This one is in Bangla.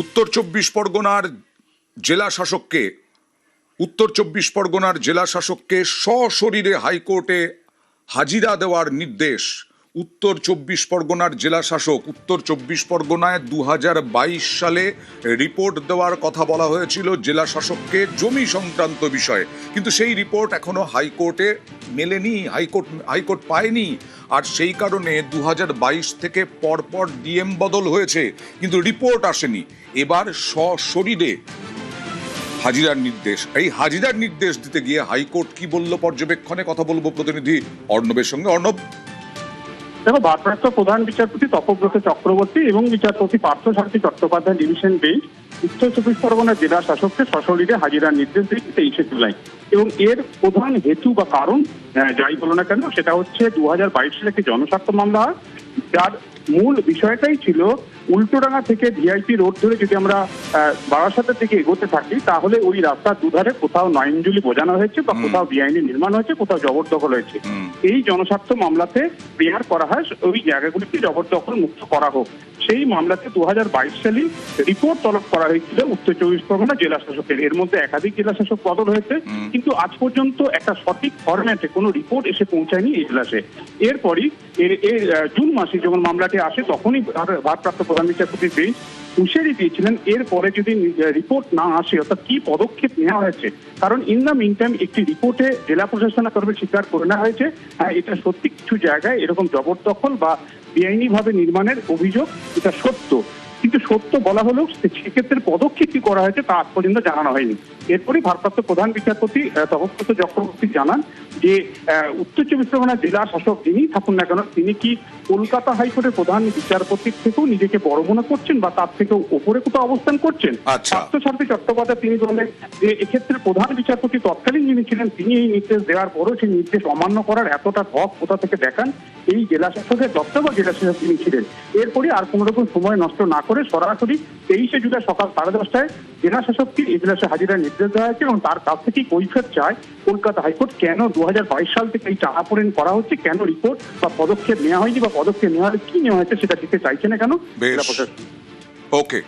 উত্তর চব্বিশ পরগনার জেলা শাসককে সশরীরে হাইকোর্টে হাজিরা দেওয়ার নির্দেশ। উত্তর চব্বিশ পরগনার জেলা শাসক উত্তর চব্বিশ পরগনায় 2022 সালে রিপোর্ট দেওয়ার কথা বলা হয়েছিল জেলা শাসককে জমি সংক্রান্ত বিষয়ে, কিন্তু সেই রিপোর্ট এখনো হাইকোর্টে মেলেনি, হাইকোর্ট পায়নি। আর সেই কারণে 2022 থেকে পরপর ডিএম বদল হয়েছে, কিন্তু রিপোর্ট আসেনি। এবার সশরীরে হাজিরার নির্দেশ। এই হাজিরার নির্দেশ দিতে গিয়ে হাইকোর্ট কি বলল পর্যবেক্ষণে কথা বলবো প্রতিনিধি অর্ণবের সঙ্গে। অর্ণব, দেখো, ভারপ্রাপ্ত প্রধান বিচারপতি তপব্রত চক্রবর্তী এবং বিচারপতি পার্থসারথী চট্টোপাধ্যায় ডিভিশন বেঞ্চ উত্তর চব্বিশ পরগনা জেলা শাসককে সশরীরে হাজিরার নির্দেশ দিয়েছে 23শে জুলাই। এবং এর প্রধান হেতু বা কারণ যাই বলো না কেন, সেটা হচ্ছে 2022 সালে একটি জনস্বার্থ মামলা, যার মূল বিষয়টাই ছিল উল্টোডাঙ্গা থেকে ভিআইপি রোড ধরে যদি আমরা বারাসাতের দিকে এগোতে থাকি, তাহলে ওই রাস্তার দুধারে কোথাও নয়নজুলি বোঝানো হয়েছে বা কোথাও বেআইনি নির্মাণ হয়েছে, কোথাও জবরদখল হয়েছে। এই জনস্বার্থ মামলাতে প্রেয়ার করা হয় ওই জায়গাগুলিকে জবরদখল মুক্ত করা হোক। সেই মামলাতে 2022 সালে রিপোর্ট তলব করা হয়েছিল উত্তর চব্বিশ পরগনা জেলা শাসকের। এর মধ্যে একাধিক জেলা শাসক বদল হয়েছে, কিন্তু আজ পর্যন্ত একটা সঠিক ফরম্যাটে কোনো রিপোর্ট এসে পৌঁছায়নি এজলাসে। এরপরই জুন মাসে যখন মামলাটি আসে, তখনই ভারপ্রাপ্ত প্রধান বিচারপতির বেঞ্চ হুঁশিয়ারি দিয়েছিলেন এরপরে যদি রিপোর্ট না আসে, অর্থাৎ কি পদক্ষেপ নেওয়া হয়েছে। কারণ ইন দ্য মিন টাইম একটি রিপোর্টে জেলা প্রশাসনের তরফে স্বীকার করে নেওয়া হয়েছে এটা সত্যি কিছু জায়গায় এরকম জবরদখল বা বেআইনি ভাবে নির্মাণের অভিযোগ, এটা সত্য। কিন্তু সত্য বলা হলেও সেক্ষেত্রে পদক্ষেপ কি করা হয়েছে তা আজ পর্যন্ত জানানো হয়নি। এরপরই ভারপ্রাপ্ত প্রধান বিচারপতি তপব্রত চক্রবর্তী জানান যে উত্তর চব্বিশ পরগনা জেলা শাসক যিনি থাকুন না কেন, তিনি কি কলকাতা হাইকোর্টের প্রধান বিচারপতির থেকেও নিজেকে বড় মনে করছেন বা তার থেকেও ওপরে কোথাও অবস্থান করছেন। পার্থসারথী চট্টোপাধ্যায় তিনি বলেন যে এক্ষেত্রে প্রধান বিচারপতি তৎকালীন যিনি ছিলেন, তিনি এই নির্দেশ দেওয়ার পরও সেই নির্দেশ অমান্য করার এতটা হক কোথা থেকে দেখান এই জেলা শাসকের দপ্তর বা জেলা শাসক তিনি ছিলেন। এরপরই আর কোনো রকম সময় নষ্ট না করে সরাসরি 23শে জুলাই সকাল 10:30টায় জেলা শাসককে এজলাসে হাজিরার নির্দেশ দেওয়া হয়েছে এবং তার কাছ থেকেই কৈফিয়ত চায় কলকাতা হাইকোর্ট কেন 2022 সাল থেকে এই টানাপোড়েন করা হচ্ছে, কেন রিপোর্ট বা পদক্ষেপ নেওয়া হয়নি বা পদক্ষেপ নেওয়া হলে কি নেওয়া হয়েছে সেটা দিতে চাইছে না কেন জেলা প্রশাসন। ওকে।